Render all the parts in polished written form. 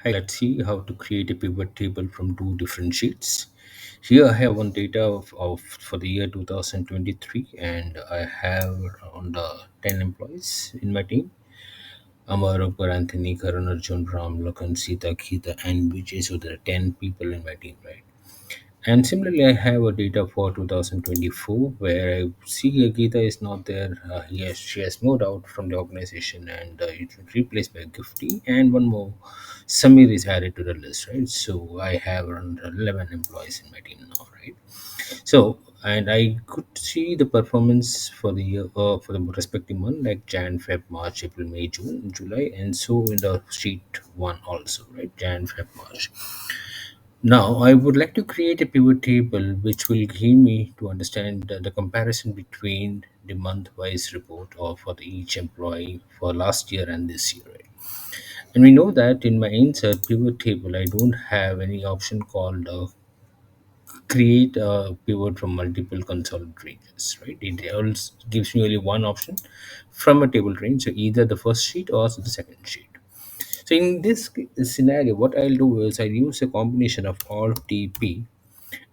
Hi, let's see how to create a pivot table from two different sheets. Here I have one data of for the year 2023 and I have around 10 employees in my team. Amar, Upar, Anthony, Karan, Arjun, Ram, Lakan, Sita, Geeta and Vijay. So there are 10 people in my team, right? And similarly, I have a data for 2024 where I see Geeta is not there. She has moved out from the organization and it's replaced by Gifty. And one more, Samir is added to the list, right? So I have around 11 employees in my team now, right? So, and I could see the performance for the year, for the respective month, like Jan, Feb, March, April, May, June, July, and so in the sheet one also, right? Jan, Feb, March. Now, I would like to create a pivot table which will give me to understand the comparison between the month-wise report or for each employee for last year and this year. Right? And we know that in my insert pivot table, I don't have any option called create a pivot from multiple consolidated ranges. Right? It also gives me only one option from a table range, so either the first sheet or the second sheet. So in this scenario, what I'll do is I'll use a combination of Alt TP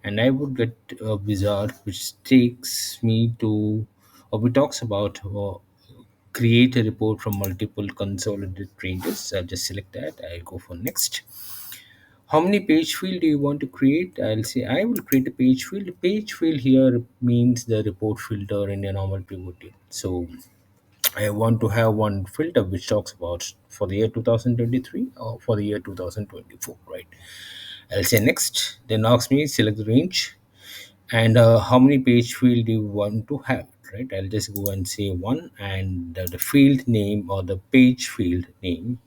and I would get a wizard which takes me to, or we talks about create a report from multiple consolidated ranges. I'll just select that. I'll go for next. How many page field do you want to create? I'll say I will create a page field. Page field here means the report filter in a normal pivot table. So I want to have one filter which talks about for the year 2023 or for the year 2024, right? I'll say next, then ask me select the range and how many page field do you want to have, right? I'll just go and say one and the field name or the page field name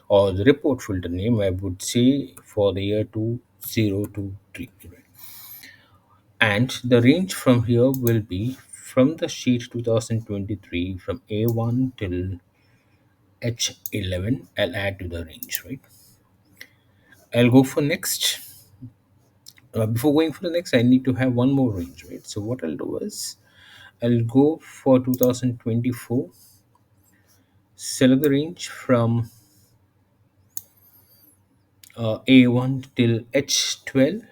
or the report filter name I would say for the year 2023, right? And the range from here will be from the sheet 2023 from A1 till H11. I'll add to the range, right? I'll go for next. Before going for the next, I need to have one more range, right? So what I'll do is I'll go for 2024, select the range from A1 till H12.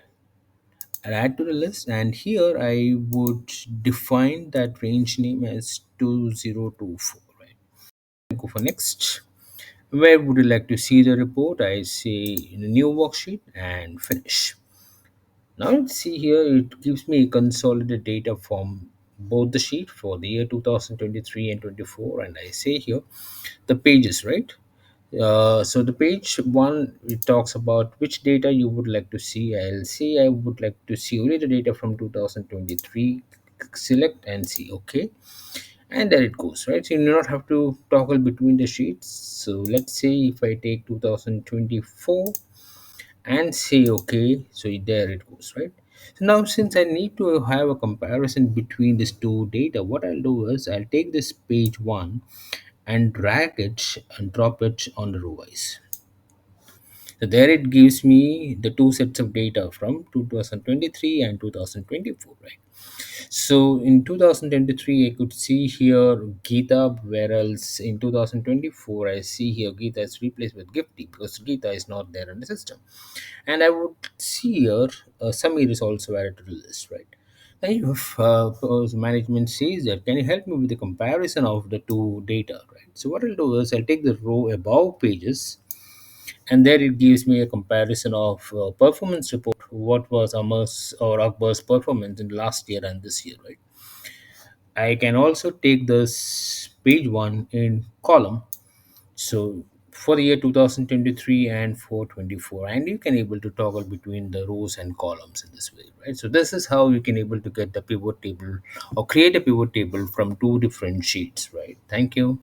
I'll add to the list, and here I would define that range name as 2024, right? Go for next. Where would you like to see the report? I say in a new worksheet and finish. Now let's see here, it gives me consolidated data from both the sheet for the year 2023 and 24, and I say here the pages, right? So the page one, it talks about which data you would like to see. I'll say I would like to see only the data from 2023. Select and see okay, and there it goes, right? So you do not have to toggle between the sheets. So let's say if I take 2024 and say okay, so there it goes, right? So now since I need to have a comparison between these two data, what I'll do is I'll take this page one and drag it and drop it on the row wise. So there it gives me the two sets of data from 2023 and 2024, right? So in 2023, I could see here Geeta, whereas in 2024, I see here Geeta is replaced with Gifty because Geeta is not there in the system. And I would see here Samir is also added to the list, right? Now, if management says that, can you help me with the comparison of the two data, right? So what I'll do is I'll take the row above pages and there it gives me a comparison of performance report, what was Amar's or Akbar's performance in last year and this year, right? I can also take this page one in column, so for the year 2023 and for 24, and you can able to toggle between the rows and columns in this way, right? So this is how you can able to get the pivot table or create a pivot table from two different sheets, right? Thank you.